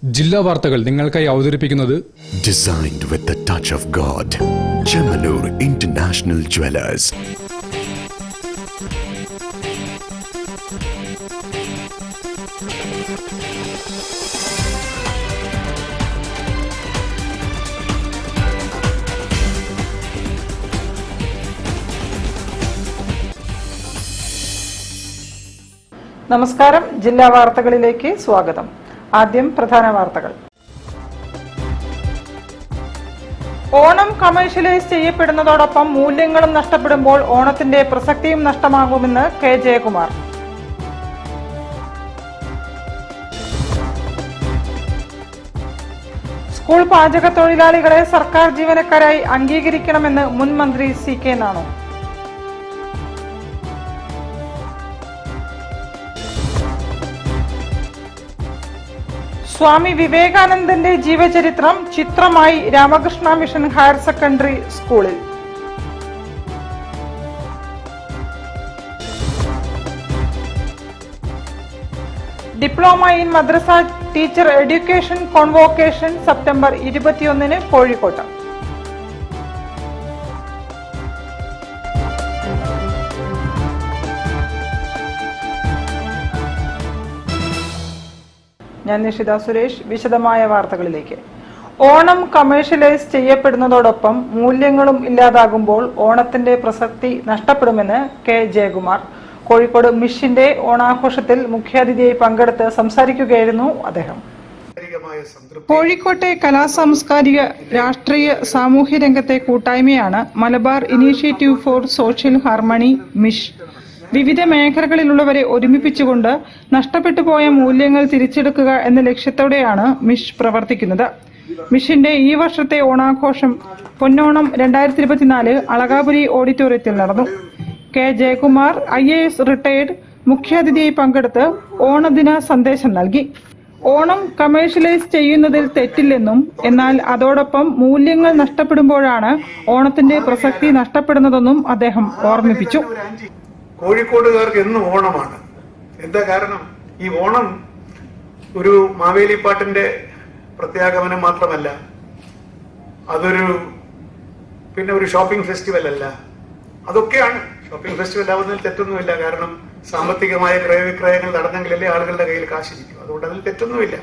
ജില്ലാ വാർത്തകൾ നിങ്ങൾക്കായി അവതരിപ്പിക്കുന്നത് Designed with the touch of God. Chemanur International Jewelers. നമസ്കാരം. ജില്ലാ വാർത്തകളിലേക്ക് സ്വാഗതം. ആദ്യം പ്രധാന വാർത്തകൾ. ഓണം കമേഴ്ഷ്യലൈസ് ചെയ്യപ്പെടുന്നതോടൊപ്പം മൂല്യങ്ങളും നഷ്ടപ്പെടുമ്പോൾ ഓണത്തിന്റെ പ്രസക്തിയും നഷ്ടമാകുമെന്ന് കെ ജയകുമാർ. സ്കൂൾ പാചക തൊഴിലാളികളെ സർക്കാർ ജീവനക്കാരായി അംഗീകരിക്കണമെന്ന് മുൻ മന്ത്രി CK നാണു. സ്വാമി വിവേകാനന്ദന്റെ ജീവചരിത്രം ചിത്രമായി രാമകൃഷ്ണ മിഷൻ ഹയർ സെക്കൻഡറി സ്കൂളിൽ. Diploma in madrasa teacher education കോൺവോക്കേഷൻ September 21 കോഴിക്കോട്ട്. ഞാൻ നിഷിത സുരേഷ്. വിശദമായ വാർത്തകളിലേക്ക്. ഓണം കമേഴ്ഷ്യലൈസ് ചെയ്യപ്പെടുന്നതോടൊപ്പം മൂല്യങ്ങളും ഇല്ലാതാകുമ്പോൾ ഓണത്തിന്റെ പ്രസക്തി നഷ്ടപ്പെടുമെന്ന് കെ ജയകുമാർ. കോഴിക്കോട് മിഷിന്റെ ഓണാഘോഷത്തിൽ മുഖ്യാതിഥിയായി പങ്കെടുത്ത് സംസാരിക്കുകയായിരുന്നു അദ്ദേഹം. കോഴിക്കോട്ടെ കലാസാംസ്കാരിക രാഷ്ട്രീയ സാമൂഹ്യ രംഗത്തെ കൂട്ടായ്മയാണ് Malabar initiative for social harmony മിഷ്. വിവിധ മേഖലകളിലുള്ളവരെ ഒരുമിപ്പിച്ചുകൊണ്ട് നഷ്ടപ്പെട്ടു പോയ മൂല്യങ്ങൾ തിരിച്ചെടുക്കുക എന്ന ലക്ഷ്യത്തോടെയാണ് മിഷ് പ്രവർത്തിക്കുന്നത്. മിഷിന്റെ ഈ വർഷത്തെ ഓണാഘോഷം പൊന്നോണം 2024 അളകാപുരി ഓഡിറ്റോറിയത്തിൽ നടന്നു. കെ ജയകുമാർ IAS റിട്ടയർഡ് മുഖ്യാതിഥിയായി പങ്കെടുത്ത് ഓണദിന സന്ദേശം നൽകി. ഓണം കമേഴ്ഷ്യലൈസ് ചെയ്യുന്നതിൽ തെറ്റില്ലെന്നും എന്നാൽ അതോടൊപ്പം മൂല്യങ്ങൾ നഷ്ടപ്പെടുമ്പോഴാണ് ഓണത്തിന്റെ പ്രസക്തി നഷ്ടപ്പെടുന്നതെന്നും അദ്ദേഹം ഓർമ്മിപ്പിച്ചു. കോഴിക്കോടുകാർക്ക് എന്നും ഓണമാണ്. എന്താ കാരണം? ഈ ഓണം ഒരു മാവേലിപ്പാട്ടിന്റെ പ്രത്യാഗമനം മാത്രമല്ല, അതൊരു ഒരു ഷോപ്പിംഗ് ഫെസ്റ്റിവൽ അല്ല. അതൊക്കെയാണ് ഷോപ്പിംഗ് ഫെസ്റ്റിവൽ ആവുന്നതിൽ തെറ്റൊന്നുമില്ല. കാരണം സാമ്പത്തികമായ ക്രയവിക്രയങ്ങൾ നടന്നെങ്കിലല്ലേ ആളുകളുടെ കയ്യിൽ കാശിരിക്കും. അതുകൊണ്ട് അതിൽ തെറ്റൊന്നുമില്ല.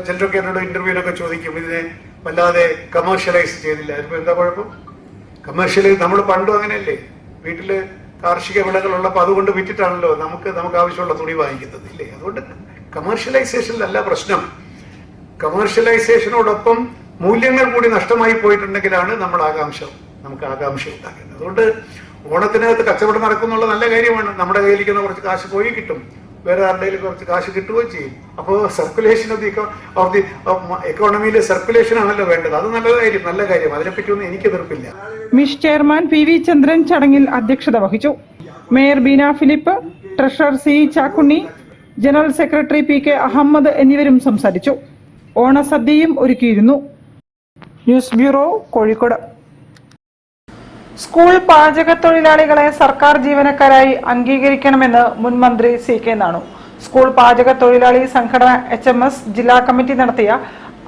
ചിലരൊക്കെ എന്നോട് ഇന്റർവ്യൂലൊക്കെ ചോദിക്കും, ഇതിനെ വല്ലാതെ കമേഴ്ഷ്യലൈസ് ചെയ്തില്ല, അതിപ്പോ എന്താ കുഴപ്പം? കമേഴ്ഷ്യലൈസ് നമ്മൾ പണ്ടും അങ്ങനെയല്ലേ, വീട്ടില് കാർഷിക വിളകളുള്ളപ്പോൾ അതുകൊണ്ട് വിറ്റിട്ടാണല്ലോ നമുക്ക് ആവശ്യമുള്ള തുണി വാങ്ങിക്കുന്നത്, ഇല്ലേ? അതുകൊണ്ട് കമേഴ്ഷ്യലൈസേഷനിലല്ല പ്രശ്നം. കമേഴ്ഷ്യലൈസേഷനോടൊപ്പം മൂല്യങ്ങൾ കൂടി നഷ്ടമായി പോയിട്ടുണ്ടെങ്കിലാണ് നമുക്ക് ആകാംക്ഷ ഉണ്ടാക്കേണ്ടത്. അതുകൊണ്ട് ഓണത്തിനകത്ത് കച്ചവടം നടക്കുന്നുള്ള നല്ല കാര്യമാണ്. നമ്മുടെ കയ്യിലിരിക്കുന്ന കുറച്ച് കാശ് പോയി കിട്ടും, വേറെ ആരുടെയിൽ കുറച്ച് കാശ് കിട്ടുകയും ചെയ്യും. അപ്പോൾ സർക്കുലേഷൻ ഓഫ് ദി എക്കോണമിയിൽ സർക്കുലേഷൻ ആണല്ലോ വേണ്ടത്. അത് നല്ല കാര്യം. അതിനെപ്പറ്റിയൊന്നും എനിക്ക് എതിർപ്പില്ല. മിഷ് ചെയർമാൻ PV ചന്ദ്രൻ ചടങ്ങിൽ അധ്യക്ഷത വഹിച്ചു. Mayor Beena Philip, treasurer CE Chakkunni, general secretary PK Ahammed എന്നിവരും സംസാരിച്ചു. ഓണസദ്യയും ഒരുക്കിയിരുന്നു. News bureau, Kozhikode. സ്കൂൾ പാചക തൊഴിലാളികളെ സർക്കാർ ജീവനക്കാരായി അംഗീകരിക്കണമെന്ന് മുൻ മന്ത്രി CK നാണു. സ്കൂൾ പാചക തൊഴിലാളി സംഘടന HMS ജില്ലാ കമ്മിറ്റി നടത്തിയ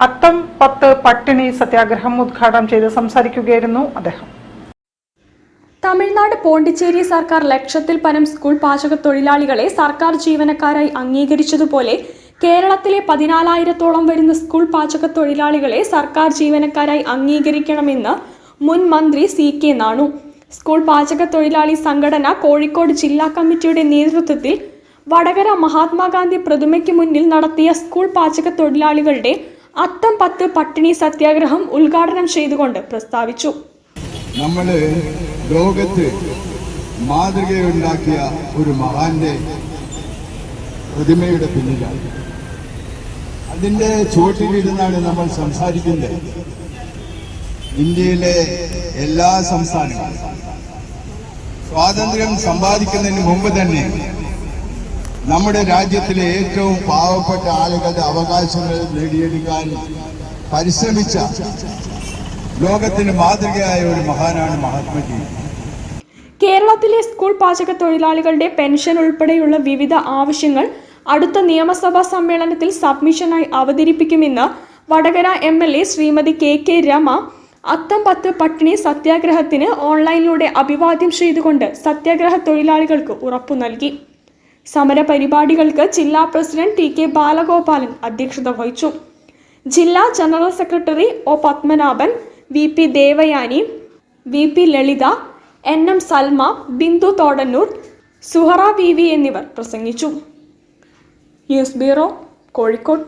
അത്തം 10 പട്ടിണി സത്യാഗ്രഹം ഉദ്ഘാടനം ചെയ്ത് സംസാരിക്കുകയായിരുന്നു അദ്ദേഹം. തമിഴ്നാട് പോണ്ടിച്ചേരി സർക്കാർ ലക്ഷത്തിൽ പരം സ്കൂൾ പാചക തൊഴിലാളികളെ സർക്കാർ ജീവനക്കാരായി അംഗീകരിച്ചതുപോലെ കേരളത്തിലെ 14,000-ഓളം വരുന്ന സ്കൂൾ പാചക തൊഴിലാളികളെ സർക്കാർ ജീവനക്കാരായി അംഗീകരിക്കണമെന്ന് മുൻ മന്ത്രി CK നാണു. സ്കൂൾ പാചക തൊഴിലാളി സംഘടന കോഴിക്കോട് ജില്ലാ കമ്മിറ്റിയുടെ നേതൃത്വത്തിൽ വടകര മഹാത്മാഗാന്ധി പ്രതിമയ്ക്ക് മുന്നിൽ നടത്തിയ സ്കൂൾ പാചക തൊഴിലാളികളുടെ അത്തം 10 പട്ടിണി സത്യാഗ്രഹം ഉദ്ഘാടനം ചെയ്തുകൊണ്ട് പ്രസ്താവിച്ചു. നമ്മൾ ലോകത്ത് മാതൃകയുണ്ടാക്കിയ ഒരു മഹാന്റെ പ്രതിമയുടെ പിന്നിലാണ്. അതിന്റെ ചുവട്ടിലിരുന്നാണ് നമ്മൾ സംസാരിക്കുന്നത്. ഇന്ത്യയിലെ എല്ലാ സംസ്ഥാനങ്ങളും സ്വാതന്ത്ര്യം സമ്പാദിക്കുന്നതിന് മുമ്പ് തന്നെ നമ്മുടെ രാജ്യത്തിലെ ഏറ്റവും പാവപ്പെട്ട ആളുകളുടെ അവകാശങ്ങൾ നേടിയെടുക്കാൻ പരിശ്രമിച്ച ലോകത്തിന് മാതൃകയായ ഒരു മഹാനാണ് മഹാത്മജി. കേരളത്തിലെ സ്കൂൾ പാചക തൊഴിലാളികളുടെ പെൻഷൻ ഉൾപ്പെടെയുള്ള വിവിധ ആവശ്യങ്ങൾ അടുത്ത നിയമസഭാ സമ്മേളനത്തിൽ സബ്മിഷനായി അവതരിപ്പിക്കുമെന്ന് വടകര MLA ശ്രീമതി KK രമ അത്തം 10 പട്ടിണി സത്യാഗ്രഹത്തിന് ഓൺലൈനിലൂടെ അഭിവാദ്യം ചെയ്തുകൊണ്ട് സത്യാഗ്രഹ തൊഴിലാളികൾക്ക് ഉറപ്പു നൽകി. സമര പരിപാടികൾക്ക് ജില്ലാ പ്രസിഡന്റ് TK ബാലഗോപാലൻ അധ്യക്ഷത വഹിച്ചു. ജില്ലാ general secretary O Padmanabhan, VP Devayani, VP ലളിത, NM സൽമ, ബിന്ദു തോടന്നൂർ, സുഹറ VV എന്നിവർ പ്രസംഗിച്ചു. News bureau, Kozhikode.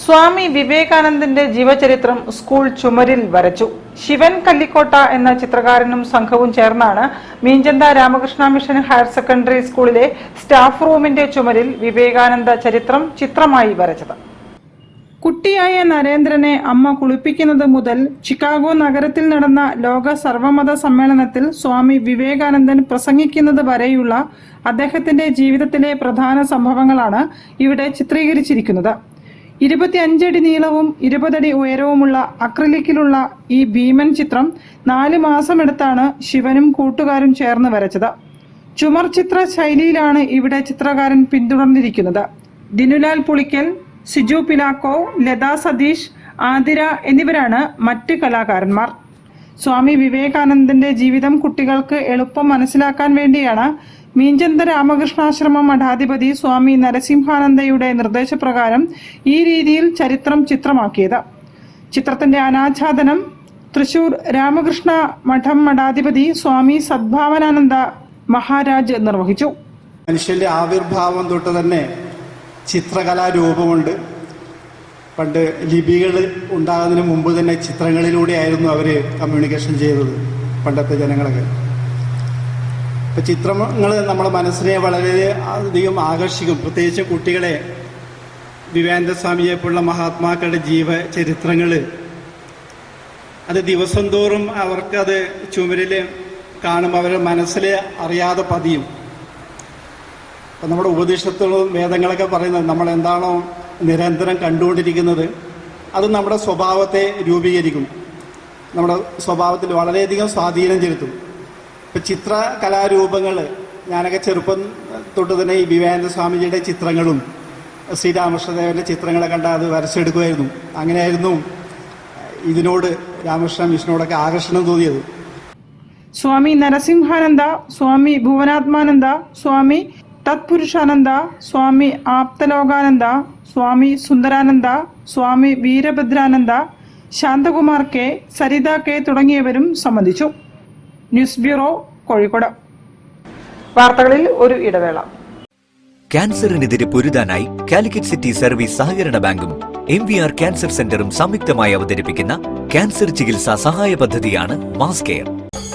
സ്വാമി വിവേകാനന്ദന്റെ ജീവചരിത്രം സ്കൂൾ ചുമരിൽ വരച്ചു. ശിവൻ കല്ലിക്കോട്ട എന്ന ചിത്രകാരനും സംഘവും ചേർന്നാണ് മീഞ്ചന്ത രാമകൃഷ്ണ മിഷൻ ഹയർ സെക്കൻഡറി സ്കൂളിലെ സ്റ്റാഫ് റൂമിന്റെ ചുമരിൽ വിവേകാനന്ദ ചരിത്രം ചിത്രമായി വരച്ചത്. കുട്ടിയായ നരേന്ദ്രനെ അമ്മ കുളിപ്പിക്കുന്നത് മുതൽ ചിക്കാഗോ നഗരത്തിൽ നടന്ന ലോക സർവമത സമ്മേളനത്തിൽ സ്വാമി വിവേകാനന്ദൻ പ്രസംഗിക്കുന്നത് വരെയുള്ള അദ്ദേഹത്തിന്റെ ജീവിതത്തിലെ പ്രധാന സംഭവങ്ങളാണ് ഇവിടെ ചിത്രീകരിച്ചിരിക്കുന്നത്. 25 അടി നീളവും 20 അടി ഉയരവുമുള്ള അക്രിലിക്കിലുള്ള ഈ ഭീമൻ ചിത്രം 4 മാസമെടുത്താണ് ശിവനും കൂട്ടുകാരും ചേർന്ന് വരച്ചത്. ചുമർ ചിത്ര ശൈലിയിലാണ് ഇവിടെ ചിത്രകാരൻ പിന്തുടർന്നിരിക്കുന്നത്. ദിനുലാൽ പുളിക്കൽ, സിജു പിലാക്കോ, ലതാ സതീഷ്, ആതിര എന്നിവരാണ് മറ്റ് കലാകാരന്മാർ. സ്വാമി വിവേകാനന്ദന്റെ ജീവിതം കുട്ടികൾക്ക് എളുപ്പം മനസ്സിലാക്കാൻ വേണ്ടിയാണ് മീഞ്ചന്ത രാമകൃഷ്ണാശ്രമ മഠാധിപതി സ്വാമി നരസിംഹാനന്ദയുടെ നിർദ്ദേശപ്രകാരം ഈ രീതിയിൽ ചരിത്രം ചിത്രമാക്കിയത്. ചിത്രത്തിന്റെ അനാച്ഛാദനം തൃശൂർ രാമകൃഷ്ണ മഠം മഠാധിപതി സ്വാമി സദ്ഭാവനാനന്ദ മഹാരാജ് നിർവഹിച്ചു. മനുഷ്യന്റെ ആവിർഭാവം തൊട്ട് തന്നെ ചിത്രകലാരൂപമുണ്ട്. പണ്ട് ലിപികൾ ഉണ്ടാകുന്നതിന് മുമ്പ് തന്നെ ചിത്രങ്ങളിലൂടെയായിരുന്നു അവർ കമ്മ്യൂണിക്കേഷൻ ചെയ്തത് പണ്ടത്തെ ജനങ്ങളൊക്കെ. ഇപ്പം ചിത്രങ്ങൾ നമ്മുടെ മനസ്സിനെ വളരെ അധികം ആകർഷിക്കും. പ്രത്യേകിച്ച് കുട്ടികളെ. വിവേകാനന്ദ സ്വാമിയെപ്പോലുള്ള മഹാത്മാക്കളുടെ ജീവചരിത്രങ്ങൾ അത് ദിവസം തോറും അവർക്കത് ചുമരിൽ കാണുമ്പോൾ അവരുടെ മനസ്സിൽ അറിയാതെ പതിയും. അപ്പം നമ്മുടെ ഉപദേശത്തിലും വേദങ്ങളൊക്കെ പറയുന്നത് നമ്മൾ എന്താണോ നിരന്തരം കണ്ടുകൊണ്ടിരിക്കുന്നത് അത് നമ്മുടെ സ്വഭാവത്തെ രൂപീകരിക്കും, നമ്മുടെ സ്വഭാവത്തിൽ വളരെയധികം സ്വാധീനം ചെലുത്തും. ഇപ്പം ചിത്രകലാരൂപങ്ങൾ ഞാനൊക്കെ ചെറുപ്പം തൊട്ട് തന്നെ ഈ വിവേകാനന്ദ സ്വാമിജിയുടെ ചിത്രങ്ങളും ശ്രീരാമകൃഷ്ണദേവൻ്റെ ചിത്രങ്ങളെ കണ്ടാൽ അത് വരച്ചെടുക്കുമായിരുന്നു. അങ്ങനെയായിരുന്നു ഇതിനോട് രാമകൃഷ്ണ മിഷനോടൊക്കെ ആകർഷണം തോന്നിയത്. സ്വാമി നരസിംഹാനന്ദ, സ്വാമി ഭുവനാത്മാനന്ദ, സ്വാമി തത്പുരുഷാനന്ദ, സ്വാമി ആപ്തലോകാനന്ദ, സ്വാമി സുന്ദരാനന്ദ, സ്വാമി വീരഭദ്രാനന്ദ, ശാന്തകുമാർ K, സരിത K തുടങ്ങിയവരും സംബന്ധിച്ചു. News bureau, Kozhikode. വാർത്തകളിൽ ഒരു ഇടവേള. ക്യാൻസറിനെതിരെ പൊരുതാനായി കാലിക്കറ്റ് സിറ്റി സർവീസ് സഹകരണ ബാങ്കും MVR ക്യാൻസർ സെന്ററും സംയുക്തമായി അവതരിപ്പിക്കുന്ന ക്യാൻസർ ചികിത്സാ സഹായ പദ്ധതിയാണ് മാസ് കെയർ.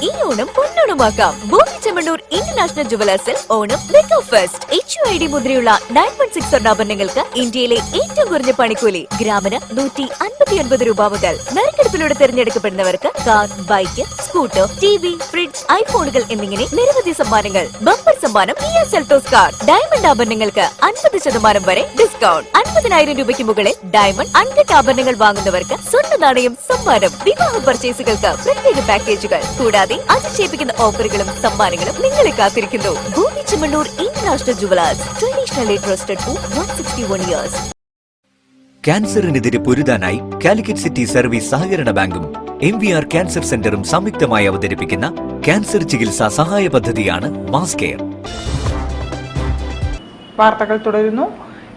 ഈ ഓണം പൊന്നോണമാക്കാം. ബോബി ചെമ്മണ്ണൂർ ഇന്റർനാഷണൽ ജുവലേഴ്സിൽ ഓണം മെഗാ ഫെസ്റ്റ്. HUID മുദ്രയുള്ള 916 സ്വർണ്ണാഭരണങ്ങൾക്ക് ഇന്ത്യയിലെ ഏറ്റവും കുറഞ്ഞ പണിക്കൂലി ഗ്രാമിന് 159 രൂപ മുതൽ. നറുക്കെടുപ്പിലൂടെ തിരഞ്ഞെടുക്കപ്പെടുന്നവർക്ക് car, bike, scooter, TV, fridge, ഐഫോണുകൾ എന്നിങ്ങനെ നിരവധി സമ്മാനങ്ങൾ. ബമ്പർ സമ്മാനം Kia Seltos കാർ. ഡയമണ്ട് ആഭരണങ്ങൾക്ക് 50% വരെ ഡിസ്കൗണ്ട്. 50,000 രൂപയ്ക്ക് മുകളിൽ ഡയമണ്ട് അൺകട്ട് ആഭരണങ്ങൾ വാങ്ങുന്നവർക്ക് സ്വർണ്ണ നാണയം സമ്മാനം. വിവാഹ പർച്ചേസുകൾക്ക് പ്രത്യേക പാക്കേജുകൾ കൂടാതെ അതിശയിപ്പിക്കുന്ന ഓഫറുകളും സമ്മാനങ്ങളും നിങ്ങളെ കാത്തിരിക്കുന്നു. Bobby Chemmanur international jewellers, traditionally trusted for 161 years. ക്യാൻസറിനെതിരെ പൊരുതാനായി കാലിക്കറ്റ് സിറ്റി സർവീസ് സഹകരണ ബാങ്കും MVR ക്യാൻസർ സെന്ററും സംയുക്തമായി അവതരിപ്പിക്കുന്ന ക്യാൻസർ ചികിത്സാ സഹായ പദ്ധതിയാണ് മാസ് കെയർ. വാർത്തകൾ തുടരുന്നു.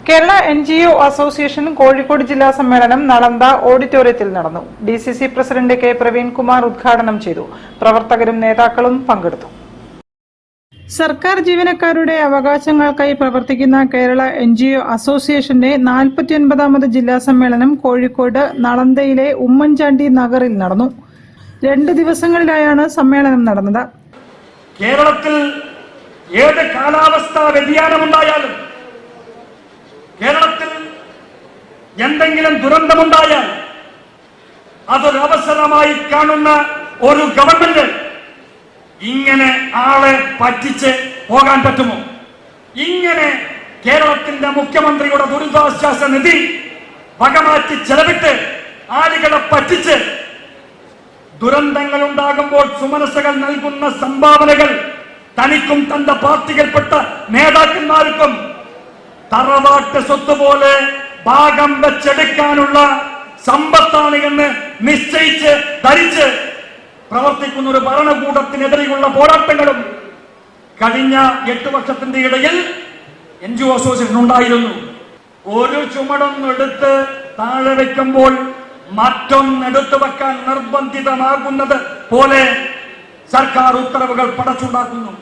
കേരള NGO അസോസിയേഷൻ കോഴിക്കോട് ജില്ലാ സമ്മേളനം നളന്ദ ഓഡിറ്റോറിയത്തിൽ നടന്നു. DCC പ്രസിഡന്റ് K പ്രവീൺകുമാർ ഉദ്ഘാടനം ചെയ്തു. പ്രവർത്തകരും നേതാക്കളും പങ്കെടുത്തു. സർക്കാർ ജീവനക്കാരുടെ അവകാശങ്ങൾക്കായി പ്രവർത്തിക്കുന്ന കേരള NGO അസോസിയേഷന്റെ 49ാമത് ജില്ലാ സമ്മേളനം കോഴിക്കോട് നളന്ദയിലെ ഉമ്മൻചാണ്ടി നഗറിൽ നടന്നു. 2 ദിവസങ്ങളിലായാണ് സമ്മേളനം നടന്നത്. കേരളത്തിൽ ഏത് കാലാവസ്ഥാ വ്യതിയാനമുണ്ടായാലും, കേരളത്തിൽ എന്തെങ്കിലും ദുരന്തമുണ്ടായാൽ അതൊരവസരമായി കാണുന്ന ഒരു ഗവൺമെന്റ് ഇങ്ങനെ ആളെ പറ്റിച്ച് പോകാൻ പറ്റുമോ? ഇങ്ങനെ കേരളത്തിന്റെ മുഖ്യമന്ത്രിയുടെ ദുരിതാശ്വാസ നിധി വകമാറ്റി ചെലവിട്ട് ആളുകളെ പറ്റിച്ച് ദുരന്തങ്ങൾ ഉണ്ടാകുമ്പോൾ സുമനസ്സുകൾ നൽകുന്ന സംഭാവനകൾ തനിക്കും തന്റെ പാർട്ടിയിൽപ്പെട്ട നേതാക്കന്മാർക്കും തറവാട്ട് സ്വത്ത് പോലെ ഭാഗം വെച്ചെടുക്കാനുള്ള സമ്പത്താണ് എന്ന് നിശ്ചയിച്ച് ധരിച്ച് പ്രവർത്തിക്കുന്ന ഒരു ഭരണകൂടത്തിനെതിരെയുള്ള പോരാട്ടങ്ങളും കഴിഞ്ഞ 8 വർഷത്തിന്റെ ഇടയിൽ NGO അസോസിയേഷൻ ഉണ്ടായിരുന്നു. ഒരു ചുമടൊന്നെടുത്ത് താഴെ വയ്ക്കുമ്പോൾ മറ്റൊന്നെടുത്തു വെക്കാൻ നിർബന്ധിതമാകുന്നത് പോലെ സർക്കാർ ഉത്തരവുകൾ പടച്ചുണ്ടാക്കുന്നു.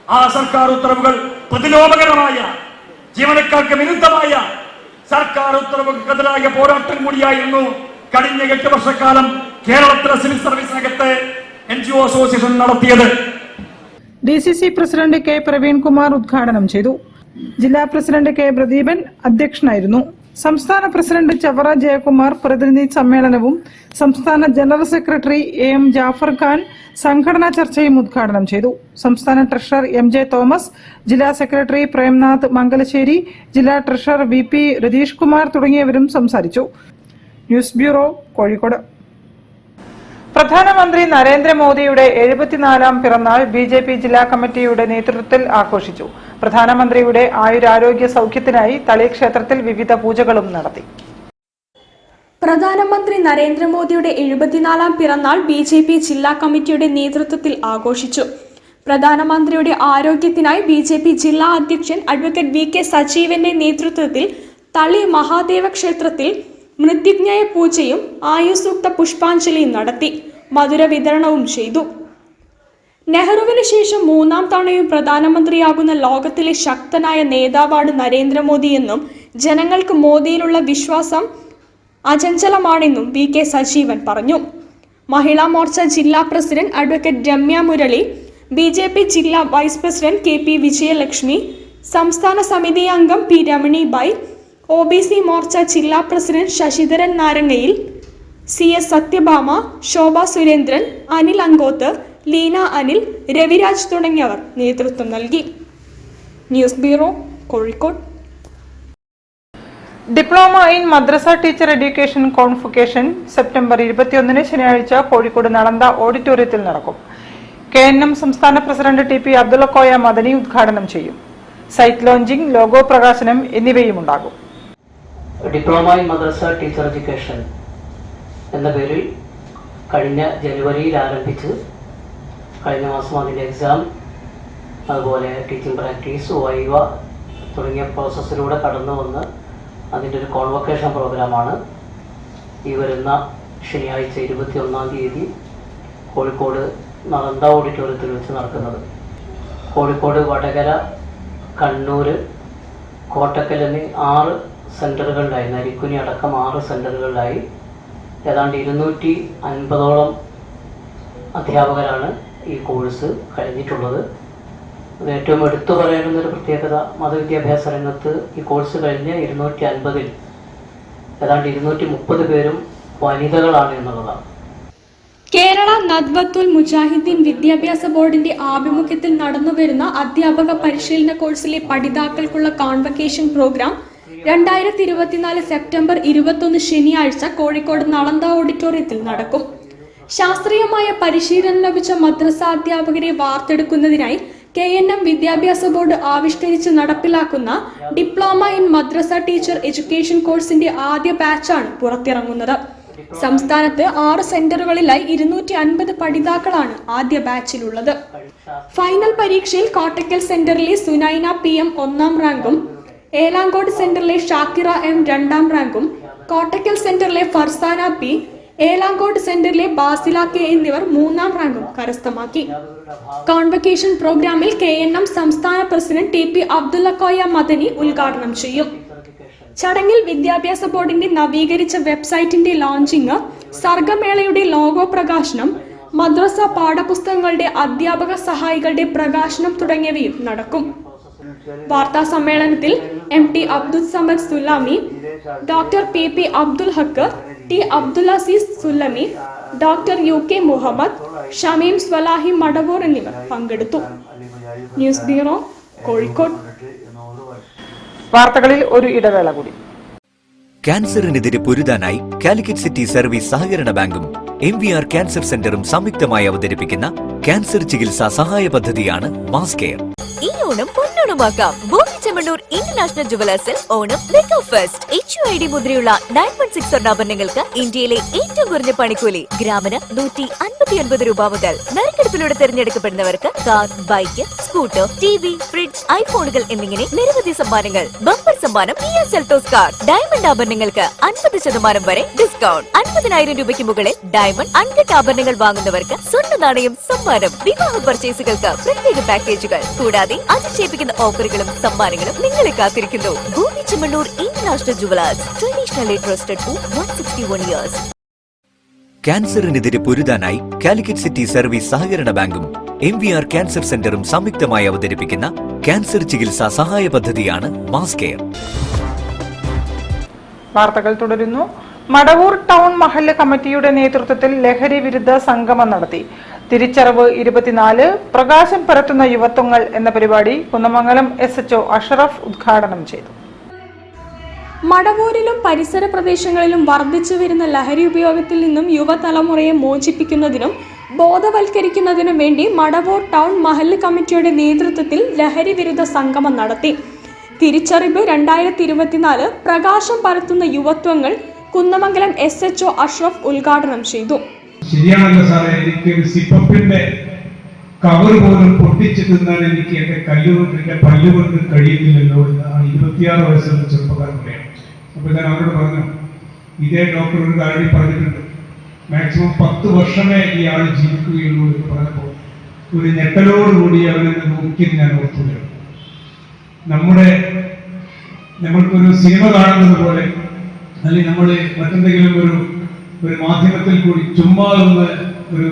ആ സർക്കാർ ഉത്തരവുകൾ പ്രതിലോമകരമായ, ജീവനക്കാർക്ക് വിരുദ്ധമായ സർക്കാർ ഉത്തരവുകൾക്കെതിരായ പോരാട്ടം കൂടിയായിരുന്നു കഴിഞ്ഞ 8 വർഷക്കാലം കേരളത്തിലെ സിവിൽ സർവീസിനകത്ത് NGO അസോസിയേഷൻ നടത്തിയത്. DCC പ്രസിഡന്റ് കെ പ്രവീൺകുമാർ ഉദ്ഘാടനം ചെയ്തു. ജില്ലാ പ്രസിഡന്റ് കെ പ്രദീപൻ അധ്യക്ഷനായിരുന്നു. സംസ്ഥാന പ്രസിഡന്റ് ചവറ ജയകുമാർ പ്രതിനിധി സമ്മേളനവും സംസ്ഥാന general secretary AM Jafar Khan സംഘടനാ ചർച്ചയും ഉദ്ഘാടനം ചെയ്തു. സംസ്ഥാന ട്രഷറർ MJ തോമസ്, ജില്ലാ സെക്രട്ടറി പ്രേംനാഥ് മംഗലശ്ശേരി, ജില്ലാ ട്രഷറർ VP രതീഷ് കുമാർ തുടങ്ങിയവരും സംസാരിച്ചു. News bureau, Kozhikode. പ്രധാനമന്ത്രി നരേന്ദ്രമോദിയുടെ 74ാം പിറന്നാൾ BJP ജില്ലാ കമ്മിറ്റിയുടെ നേതൃത്വത്തിൽ ആഘോഷിച്ചു. പ്രധാനമന്ത്രിയുടെ ആയുരാരോഗ്യ സൗഖ്യത്തിനായി തളി ക്ഷേത്രത്തിൽ വിവിധ പൂജകളും നടത്തി. പ്രധാനമന്ത്രി നരേന്ദ്രമോദിയുടെ 74ാം പിറന്നാൾ BJP ജില്ലാ കമ്മിറ്റിയുടെ നേതൃത്വത്തിൽ ആഘോഷിച്ചു. പ്രധാനമന്ത്രിയുടെ ആരോഗ്യത്തിനായി BJP ജില്ലാ അധ്യക്ഷൻ അഡ്വക്കേറ്റ് VK സജീവന്റെ നേതൃത്വത്തിൽ തളി മഹാദേവ ക്ഷേത്രത്തിൽ മൃത്യുഞ്ജയ പൂജയും ആയുസൂക്ത പുഷ്പാഞ്ജലിയും നടത്തി. മധുര വിതരണവും ചെയ്തു. നെഹ്റുവിന് ശേഷം 3ാം തവണയും പ്രധാനമന്ത്രിയാകുന്ന ലോകത്തിലെ ശക്തനായ നേതാവാണ് നരേന്ദ്രമോദിയെന്നും ജനങ്ങൾക്ക് മോദിയിലുള്ള വിശ്വാസം അചഞ്ചലമാണെന്നും VK സജീവൻ പറഞ്ഞു. മഹിളാ മോർച്ച ജില്ലാ president advocate Ramya Murali, BJP ജില്ലാ വൈസ് പ്രസിഡന്റ് KP വിജയലക്ഷ്മി, സംസ്ഥാന സമിതി അംഗം P രമണിബായി, OBC മോർച്ച ജില്ലാ പ്രസിഡന്റ് ശശിധരൻ നാരങ്ങയിൽ, CS സത്യഭാമ, ശോഭ സുരേന്ദ്രൻ, അനിൽ അങ്കോത്ത്, ലീന അനിൽ, രവിരാജ് തുടങ്ങിയവർ നേതൃത്വം നൽകി. News bureau, Kozhikode. Diploma in madrasa teacher education convocation September 21 ശനിയാഴ്ച കോഴിക്കോട് നളന്ദ ഓഡിറ്റോറിയത്തിൽ നടക്കും. KNM സംസ്ഥാന പ്രസിഡന്റ് TP അബ്ദുള്ളക്കോയ മദനി ഉദ്ഘാടനം ചെയ്യും. സൈറ്റ് ലോഞ്ചിംഗ്, ലോഗോ പ്രകാശനം എന്നിവയും ഉണ്ടാകും. Diploma in madrasa teacher education എന്ന പേരിൽ കഴിഞ്ഞ ജനുവരിയിൽ ആരംഭിച്ച് കഴിഞ്ഞ മാസം അതിൻ്റെ എക്സാം, അതുപോലെ ടീച്ചിങ് പ്രാക്ടീസ്, വൈവ തുടങ്ങിയ പ്രോസസ്സിലൂടെ കടന്നു വന്ന് അതിൻ്റെ ഒരു കോൺവൊക്കേഷൻ പ്രോഗ്രാമാണ് ഈ വരുന്ന ശനിയാഴ്ച 21-ാം തീയതി കോഴിക്കോട് നളന്ദ ഓഡിറ്റോറിയത്തിൽ വെച്ച് നടക്കുന്നത്. കോഴിക്കോട്, വടകര, കണ്ണൂർ, കോട്ടക്കൽ എന്നീ 6 സെൻറ്ററുകളിലായി, നരിക്കുനി അടക്കം 6 സെൻറ്ററുകളിലായി ഏതാണ്ട് 250ഓളം അധ്യാപകരാണ് ഈ കോഴ്സ് കഴിഞ്ഞിട്ടുള്ളത്. അത് ഏറ്റവും എടുത്തു പറയാനുള്ളൊരു പ്രത്യേകത, മതവിദ്യാഭ്യാസ രംഗത്ത് ഈ കോഴ്സ് കഴിഞ്ഞ 250-ൽ ഏതാണ്ട് 230 പേരും വനിതകളാണ് എന്നുള്ളതാണ്. കേരള നദ്വത്തുൽ മുജാഹിദ്ദീൻ വിദ്യാഭ്യാസ ബോർഡിന്റെ ആഭിമുഖ്യത്തിൽ നടന്നുവരുന്ന അധ്യാപക പരിശീലന കോഴ്സിലെ പഠിതാക്കൾക്കുള്ള കോൺവൊക്കേഷൻ പ്രോഗ്രാം 2024 സെപ്റ്റംബർ 21 ശനിയാഴ്ച കോഴിക്കോട് നളന്ദ ഓഡിറ്റോറിയത്തിൽ നടക്കും. ശാസ്ത്രീയമായ പരിശീലനം ലഭിച്ച മദ്രസ അധ്യാപകരെ വാർത്തെടുക്കുന്നതിനായി KNM വിദ്യാഭ്യാസ ബോർഡ് ആവിഷ്കരിച്ച് നടപ്പിലാക്കുന്ന diploma in madrasa teacher education കോഴ്സിന്റെ ആദ്യ ബാച്ചാണ് പുറത്തിറങ്ങുന്നത്. സംസ്ഥാനത്ത് 6 സെന്ററുകളിലായി 250 പഠിതാക്കളാണ് ആദ്യ ബാച്ചിലുള്ളത്. ഫൈനൽ പരീക്ഷയിൽ കോട്ടക്കൽ സെന്ററിലെ സുനൈന PM 1ാം റാങ്കും, ഏലാങ്കോട് സെന്ററിലെ ഷാക്കിറ M 2ാം റാങ്കും, കോട്ടക്കൽ സെന്ററിലെ ഫർസാന P, ഏലാങ്കോട് സെന്ററിലെ ബാസില K എന്നിവർ 3ാം റാങ്കും കരസ്ഥമാക്കി. കോൺവൊക്കേഷൻ പ്രോഗ്രാമിൽ KNM സംസ്ഥാന പ്രസിഡന്റ് TP അബ്ദുള്ളക്കോയ മദനി ഉദ്ഘാടനം ചെയ്യും. ചടങ്ങിൽ വിദ്യാഭ്യാസ ബോർഡിന്റെ നവീകരിച്ച വെബ്സൈറ്റിന്റെ ലോഞ്ചിങ്, സർഗമേളയുടെ ലോഗോ പ്രകാശനം, മദ്രസ പാഠപുസ്തകങ്ങളുടെ അധ്യാപക സഹായികളുടെ പ്രകാശനം തുടങ്ങിയവയും നടക്കും. വാർത്താ സമ്മേളനത്തിൽ MT Abdul Samad Sullami, doctor PP Abdul Haq, T Abdul Aziz Sullami, doctor UK Muhammad, Shameem Swalahi Madavoor എന്നിവർ പങ്കെടുത്തു. News bureau, Kozhikode. വാർത്തകളിൽ ഒരു ഇടവേള കൂടി. ക്യാൻസറിനെതിരെ പൊരുതാനായി കാലിക്കറ്റ് സിറ്റി സർവീസ് സഹകരണ ബാങ്കും MVR ക്യാൻസർ സെന്ററും സംയുക്തമായി അവതരിപ്പിക്കുന്ന ക്യാൻസർ ചികിത്സാ സഹായ പദ്ധതിയാണ് മാസ് കെയർ. ഈ ഓണം പൊന്നോണമാക്കാം. ഭൂമി ചെമ്മണ്ണൂർ ഇന്റർനാഷണൽ ജുവലേഴ്സിൽ ഓണം മെഗാ ഫെസ്റ്റ്. HUID മുദ്രയുള്ള 916 സ്വർണ്ണാഭരണങ്ങൾക്ക് ഇന്ത്യയിലെ ഏറ്റവും കുറഞ്ഞ പണിക്കൂലി. ഗ്രാമിന് 159 രൂപ മുതൽ. നറുക്കെടുപ്പിലൂടെ തിരഞ്ഞെടുക്കപ്പെടുന്നവർക്ക് car, bike, scooter, TV, fridge, ഐഫോണുകൾ എന്നിങ്ങനെ നിരവധി സമ്മാനങ്ങൾ. ബമ്പർ സമ്മാനം Kia Seltos കാർ. ഡയമണ്ട് ആഭരണങ്ങൾക്ക് 50% വരെ ഡിസ്കൗണ്ട്. 50,000 രൂപയ്ക്ക് മുകളിൽ ഡയമണ്ട് അൺകട്ട് ആഭരണങ്ങൾ വാങ്ങുന്നവർക്ക് സ്വർണ്ണ നാണയം സമ്മാനം. വിവാഹ പർച്ചേസുകൾക്ക് പ്രത്യേക പാക്കേജുകൾ കൂടാതെ അതിശയിപ്പിക്കുന്ന ഓഫറുകളും സമ്മാനങ്ങളും നിങ്ങളെ കാത്തിരിക്കുന്നു. Bhoomi Chemmanur international jewellers, traditionally trusted for 161 years. ക്യാൻസറിനെതിരെ പൊരുതാനായി കാലിക്കറ്റ് സിറ്റി സർവീസ് സഹകരണ ബാങ്കും MVR ക്യാൻസർ സെന്ററും സംയുക്തമായി അവതരിപ്പിക്കുന്ന ക്യാൻസർ ചികിത്സാ സഹായ പദ്ധതിയാണ് മാസ് കെയർ. വാർത്തകൾ തുടരുന്നു. മടവൂർ ടൗൺ മഹല്ല് കമ്മിറ്റിയുടെ നേതൃത്വത്തിൽ ലഹരി വിരുദ്ധ സംഗമം നടത്തി. തിരിച്ചറിവ് 24 പ്രകാശം പരത്തുന്ന യുവത്വങ്ങൾ എന്ന പരിപാടി കുന്നമംഗലം SHO അഷറഫ് ഉദ്ഘാടനം ചെയ്തു. മടവൂരിലും പരിസര പ്രദേശങ്ങളിലും വർദ്ധിച്ചു വരുന്ന ലഹരി ഉപയോഗത്തിൽ നിന്നും യുവതലമുറയെ മോചിപ്പിക്കുന്നതിനും ബോധവൽക്കരിക്കുന്നതിനും വേണ്ടി മടവൂർ ടൗൺ മഹല്ല് കമ്മിറ്റിയുടെ നേതൃത്വത്തിൽ ലഹരി വിരുദ്ധ സംഗമം നടത്തി. തിരിച്ചറിവ് 2024 പ്രകാശം പരത്തുന്ന യുവത്വങ്ങൾ കുന്നമംഗലം SHO അഷ്റഫ് ഉദ്ഘാടനം ചെയ്തു. ശരിയാണല്ലോ സാറേ, എനിക്ക് സിപ്പപ്പിന്റെ കവർ പോലും പൊട്ടിച്ചു തിന്നാൻ എനിക്ക് എന്റെ പല്ലുകൊണ്ട് കഴിയുന്നില്ലല്ലോ എന്ന് 26 വയസ്സുള്ള ചെറുപ്പക്കാരൻ പറയാം. അപ്പൊ ഞാൻ അവരോട് പറഞ്ഞു, ഇതേ ഡോക്ടർ ഒരു കാര്യം പറഞ്ഞിട്ടുണ്ട്, മാക്സിമം 10 വർഷമേ ഈ ആൾ ജീവിക്കുകയുള്ളൂ എന്ന് പറഞ്ഞപ്പോൾ ഒരു ഞെട്ടലോടുകൂടി അവനെ നോക്കി ഞാൻ ഓർത്തുകയാണ്. നമ്മൾക്കൊരു സിനിമ കാണുന്നത് പോലെ, അല്ലെങ്കിൽ നമ്മൾ മറ്റെന്തെങ്കിലും ഒരു മാധ്യമത്തിൽ കൂടി ചുമ്മാ ഒന്ന് ഒരു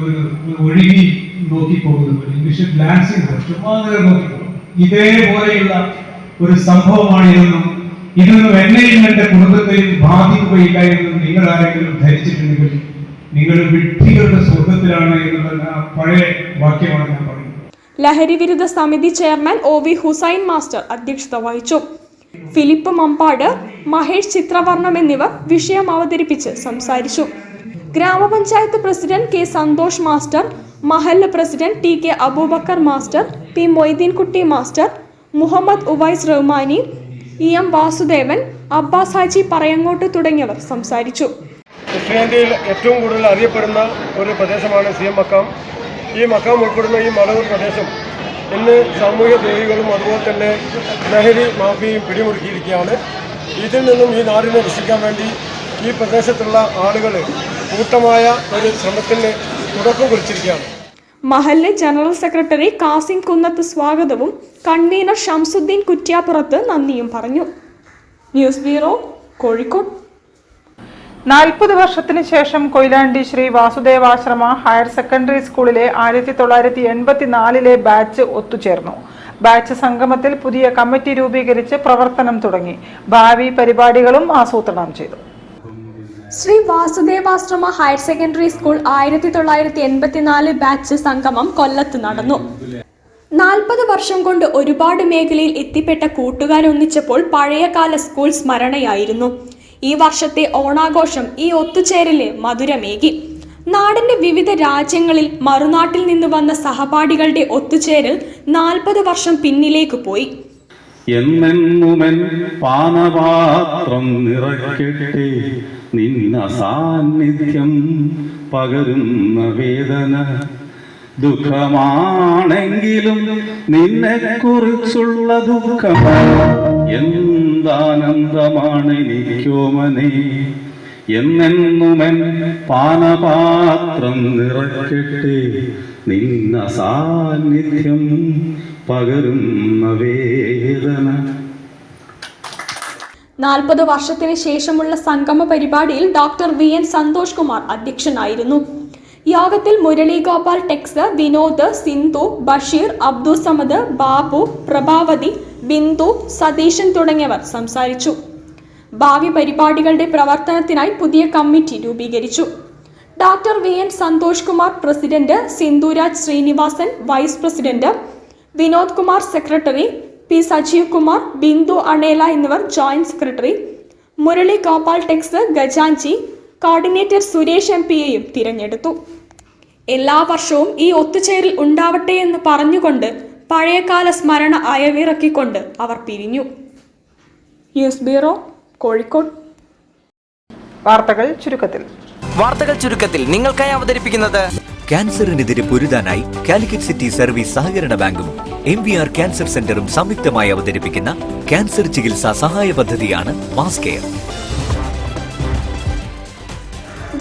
ഒഴുകി നോക്കിപ്പോകുന്നത് പോലെ, ഇംഗ്ലീഷിൽ ഗ്ലാൻസിംഗ്, ചുമ്മാ നോക്കിപ്പോകും. ഇതേപോലെയുള്ള ഒരു സംഭവമാണ് ഇതൊന്നും എന്നെയും എന്റെ കുടുംബത്തെയും ബാധിക്കുകയില്ല എന്ന് നിങ്ങൾ ആരെങ്കിലും ധരിച്ചിട്ടുണ്ടെങ്കിൽ നിങ്ങൾ വിഡ്ഢികളുടെ സ്വർഗത്തിലാണ് എന്നുള്ള പഴയ വാക്യമാണ് ഞാൻ പറയുന്നത്. ലഹരി വിരുദ്ധ സമിതി ചെയർമാൻ OV ഹുസൈൻ മാസ്റ്റർ അധ്യക്ഷത വഹിച്ചു. ഫിലിപ്പ് മമ്പാട്, മഹേഷ് ചിത്രവർണം എന്നിവർ വിഷയം അവതരിപ്പിച്ച് സംസാരിച്ചു. ഗ്രാമപഞ്ചായത്ത് പ്രസിഡന്റ് K സന്തോഷ് മാസ്റ്റർ, മഹല്ല് president TK Aboobacker master, P Moideenkutty master, Muhammed Uvais Rahmani, EM Vasudevan, Abbas Haji Parayangot തുടങ്ങിയവർ സംസാരിച്ചു. ദക്ഷിണേന്ത്യയിൽ ഏറ്റവും കൂടുതൽ അറിയപ്പെടുന്ന ഒരു പ്രദേശമാണ് CM മക്കാം. ഈ മക്കാം ഉൾപ്പെടുന്ന ഈ മടവൂർ പ്രദേശം ഇന്ന് സാമൂഹ്യ ദ്രോഹികളും അതുപോലെ തന്നെ ലഹരി മാഫിയയും പിടിമുറുക്കിയിരിക്കുകയാണ്. ഇതിൽ നിന്നും ഈ നാടിനെ രക്ഷിക്കാൻ വേണ്ടി ഈ പ്രദേശത്തുള്ള ആളുകൾ കൂട്ടമായ ഒരു ശ്രമത്തിന് തുടക്കം കുറിച്ചിരിക്കുകയാണ്. മഹല്ല് ജനറൽ സെക്രട്ടറി കാസിം കുന്നത്ത് സ്വാഗതവും കൺവീനർ ഷംസുദ്ദീൻ കുറ്റ്യാപ്പുറത്ത് നന്ദിയും പറഞ്ഞു. News bureau, Kozhikode. 40 വർഷത്തിന് ശേഷം കൊയിലാണ്ടി ശ്രീ വാസുദേവാശ്രമ ഹയർ സെക്കൻഡറി സ്കൂളിലെ 1984 ബാച്ച് ഒത്തുചേർന്നു. ബാച്ച് സംഗമത്തിൽ പുതിയ കമ്മിറ്റി രൂപീകരിച്ച് പ്രവർത്തനം തുടങ്ങി. ഭാവി പരിപാടികളും ആസൂത്രണം ചെയ്തു. Shri Vasudevashrama higher secondary school 1984 batch സംഗമം കൊല്ലത്ത് നടന്നു. 40 വർഷം കൊണ്ട് ഒരുപാട് മേഖലയിൽ എത്തിപ്പെട്ട കൂട്ടുകാരൊന്നിച്ചപ്പോൾ പഴയകാല സ്കൂൾ സ്മരണയായിരുന്നു. ഈ വർഷത്തെ ഓണാഘോഷം ഈ ഒത്തുചേരല് മധുരമേകി. നാടിന്റെ വിവിധ രാജ്യങ്ങളിൽ മറുനാട്ടിൽ നിന്ന് വന്ന സഹപാഠികളുടെ ഒത്തുചേരൽ 40 വർഷം പിന്നിലേക്ക് പോയി. എന്നെന്നുമൻ പാനപാത്രം നിറയ്ക്കട്ടെ നിന്ന സാന്നിധ്യം പകരുന്ന വേദന ദുഃഖമാണെങ്കിലും നിന്നെ കുറിച്ചുള്ള ദുഃഖം എന്താനന്ദമാണ് എനിക്കോമനെ. എന്നെന്നുമൻ പാനപാത്രം നിറയ്ക്കട്ടെ നിന്ന സാന്നിധ്യം പകരുന്ന വേദന. 40 വർഷത്തിന് ശേഷമുള്ള സംഗമ പരിപാടിയിൽ ഡോക്ടർ VN സന്തോഷ് കുമാർ അധ്യക്ഷനായിരുന്നു. യോഗത്തിൽ മുരളി ഗോപാൽ, ടെക്സ്, വിനോദ്, സിന്ധു, ബഷീർ, അബ്ദുസമദ്, ബാബു, പ്രഭാവതി, ബിന്ദു, സതീശൻ തുടങ്ങിയവർ സംസാരിച്ചു. ഭാവി പരിപാടികളുടെ പ്രവർത്തനത്തിനായി പുതിയ കമ്മിറ്റി രൂപീകരിച്ചു. Doctor VN Santhosh Kumar president, Sindhuraj Srinivasan vice president, Vinod Kumar secretary, P Sajeev Kumar, Bindu Anela എന്നിവർ ജോയിന്റ് സെക്രട്ടറി, മുരളി ഗോപാൽ ടെക്സ്, ഗജാൻജി, കോർഡിനേറ്റർ സുരേഷ് MP തിരഞ്ഞെടുത്തു. എല്ലാ വർഷവും ഈ ഒത്തുചേരൽ ഉണ്ടാവട്ടെ എന്ന് പറഞ്ഞുകൊണ്ട് പഴയകാല സ്മരണ അയവിറക്കിക്കൊണ്ട് അവർ പിരിഞ്ഞു. News bureau, Kozhikode. വാർത്തകൾ ചുരുക്കത്തിൽ നിങ്ങൾക്കായി അവതരിപ്പിക്കുന്നത് ക്യാൻസറിനെതിരെ പൊരുതാനായി കാലിക്കറ്റ് സിറ്റി സർവീസ് സഹകരണ ബാങ്കും MVR ക്യാൻസർ സെന്ററും സംയുക്തമായി അവതരിപ്പിക്കുന്ന ക്യാൻസർ ചികിത്സാ സഹായ പദ്ധതിയാണ് mass care.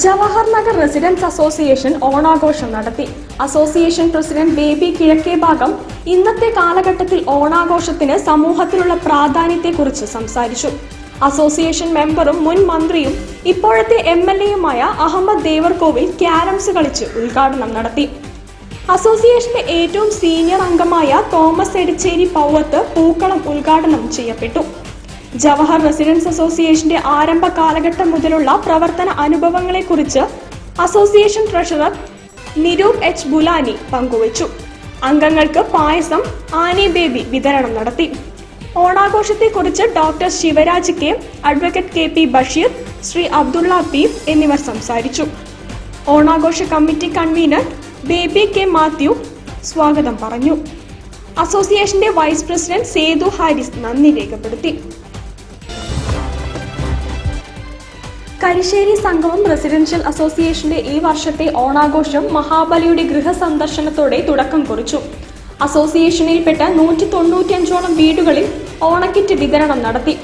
Jawahar Nagar residence association ഓണാഘോഷം നടത്തി. അസോസിയേഷൻ പ്രസിഡന്റ് ബേബി കിഴക്കേ ഭാഗം ഇന്നത്തെ കാലഘട്ടത്തിൽ ഓണാഘോഷത്തിന് സമൂഹത്തിലുള്ള പ്രാധാന്യത്തെക്കുറിച്ച് സംസാരിച്ചു. അസോസിയേഷൻ മെമ്പറും മുൻ മന്ത്രിയും ഇപ്പോഴത്തെ MLAയുമായ അഹമ്മദ് ദേവർകോവിൽ ക്യാരംസ് കളിച്ച് ഉദ്ഘാടനം നടത്തി. അസോസിയേഷന്റെ ഏറ്റവും സീനിയർ അംഗമായ തോമസ് എടിച്ചേരി പൗവത്ത് പൂക്കളം ഉദ്ഘാടനം ചെയ്യപ്പെട്ടു. ജവഹർ റെസിഡൻസ് അസോസിയേഷന്റെ ആരംഭ കാലഘട്ടം മുതലുള്ള പ്രവർത്തന അനുഭവങ്ങളെക്കുറിച്ച് association treasurer Niroop H. Bulani പങ്കുവച്ചു. അംഗങ്ങൾക്ക് പായസം, ആനി ബേബി വിതരണം നടത്തി. ഓണാഘോഷത്തെക്കുറിച്ച് doctor Sivaraj K, advocate KP Basheer, Sri Abdulla P എന്നിവർ സംസാരിച്ചു. ഓണാഘോഷ committee convener Baby K. Mathew സ്വാഗതം പറഞ്ഞു. അസോസിയേഷന്റെ വൈസ് പ്രസിഡന്റ് സേതു ഹാരിസ് നന്ദി രേഖപ്പെടുത്തി. കരിശ്ശേരി സംഗമം റെസിഡൻഷ്യൽ അസോസിയേഷന്റെ ഈ വർഷത്തെ ഓണാഘോഷം മഹാബലിയുടെ ഗൃഹസന്ദർശനത്തോടെ തുടക്കം കുറിച്ചു. അസോസിയേഷനിൽപ്പെട്ട 195ഓളം വീടുകളിൽ ഓണക്കിറ്റ് വിതരണം നടത്തി.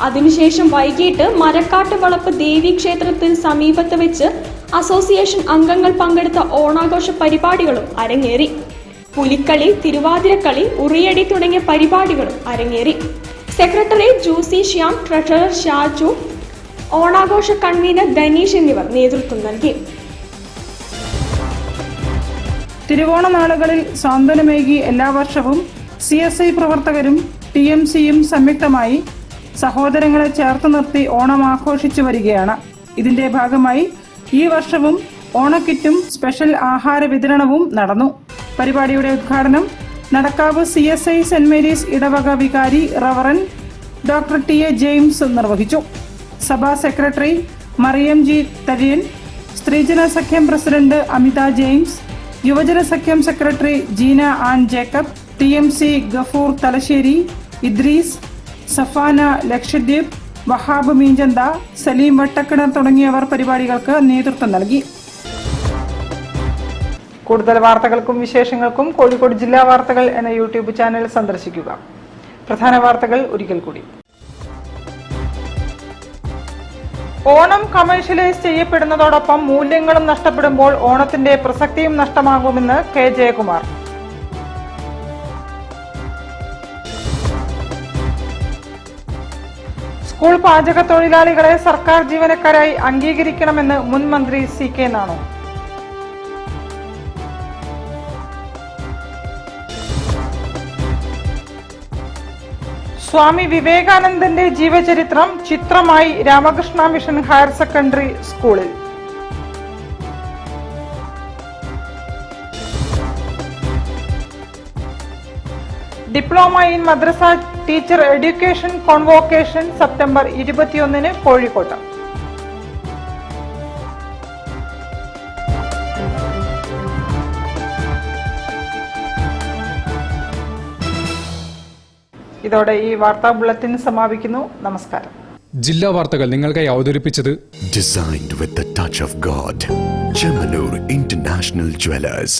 അതിനുശേഷം വൈകിട്ട് മരക്കാട്ട് വളപ്പ് ദേവീക്ഷേത്രത്തിന് സമീപത്ത് വെച്ച് അസോസിയേഷൻ അംഗങ്ങൾ പങ്കെടുത്ത ഓണാഘോഷ പരിപാടികളും അരങ്ങേറി. പുലിക്കളി, തിരുവാതിരക്കളി, ഉറിയടി തുടങ്ങിയ പരിപാടികളും അരങ്ങേറി. സെക്രട്ടറി ജൂസി ശ്യാം, ട്രഷറർ ഷാജു, ഓണാഘോഷ കൺവീനർ ധനീഷ് എന്നിവർ നേതൃത്വം നൽകി. തിരുവോണ നാളുകളിൽ സാന്ത്വനമേകി എല്ലാ വർഷവും CSI പ്രവർത്തകരും TMCയും സംയുക്തമായി സഹോദരങ്ങളെ ചേർത്ത് നിർത്തി ഓണം ആഘോഷിച്ചു വരികയാണ്. ഇതിന്റെ ഭാഗമായി ഈ വർഷവും ഓണക്കിറ്റും സ്പെഷ്യൽ ആഹാര വിതരണവും നടന്നു. പരിപാടിയുടെ ഉദ്ഘാടനം നടക്കാവ് CSI സെന്റ് മേരീസ് ഇടവക വികാരി റവറൻ ഡോക്ടർ TA ജെയിംസ് നിർവഹിച്ചു. സഭാ സെക്രട്ടറി മറിയം G. തരിയൻ, സ്ത്രീജന സഖ്യം പ്രസിഡന്റ് അമിത ജെയിംസ്, യുവജന സഖ്യം സെക്രട്ടറി ജീന ആൻ ജേക്കബ്, TMC ഗഫൂർ തലശ്ശേരി, ഇദ്രീസ്, സഫാന ലക്ഷദ്വീപ്, വഹാബ് മീഞ്ചന്ത, സലീം വട്ടക്കിണർ തുടങ്ങിയവർ പരിപാടികൾക്ക് നേതൃത്വം നൽകി. കൂടുതൽ വാർത്തകൾക്കും വിശേഷങ്ങൾക്കും കോഴിക്കോട് ജില്ലാ വാർത്തകൾ എന്ന YouTube ചാനൽ സന്ദർശിക്കുക. പ്രധാന വാർത്തകൾ ഒരിക്കൽ കൂടി. ഓണം കമേഴ്ഷ്യലൈസ് ചെയ്യപ്പെടുന്നതോടൊപ്പം മൂല്യങ്ങളും നഷ്ടപ്പെടുമ്പോൾ ഓണത്തിന്റെ പ്രസക്തിയും നഷ്ടമാകുമെന്ന് K. ജയകുമാർ. സ്കൂൾ പാചക തൊഴിലാളികളെ സർക്കാർ ജീവനക്കാരായി അംഗീകരിക്കണമെന്ന് മുൻ മന്ത്രി CK നാണു. സ്വാമി വിവേകാനന്ദന്റെ ജീവചരിത്രം ചിത്രമായി രാമകൃഷ്ണ മിഷൻ ഹയർ സെക്കൻഡറി സ്കൂളിൽ. Diploma in madrasa teacher education കോൺവോക്കേഷൻ September 21 കോഴിക്കോട്ട്. ഇതോടെ ഈ വാർത്താ ബുള്ളറ്റിൻ സമാപിക്കുന്നു. നമസ്കാരം. ജില്ലാ വാർത്തകൾ നിങ്ങൾക്കായി അവതരിപ്പിച്ചത് Designed with the touch of God. Chemanur International Jewelers.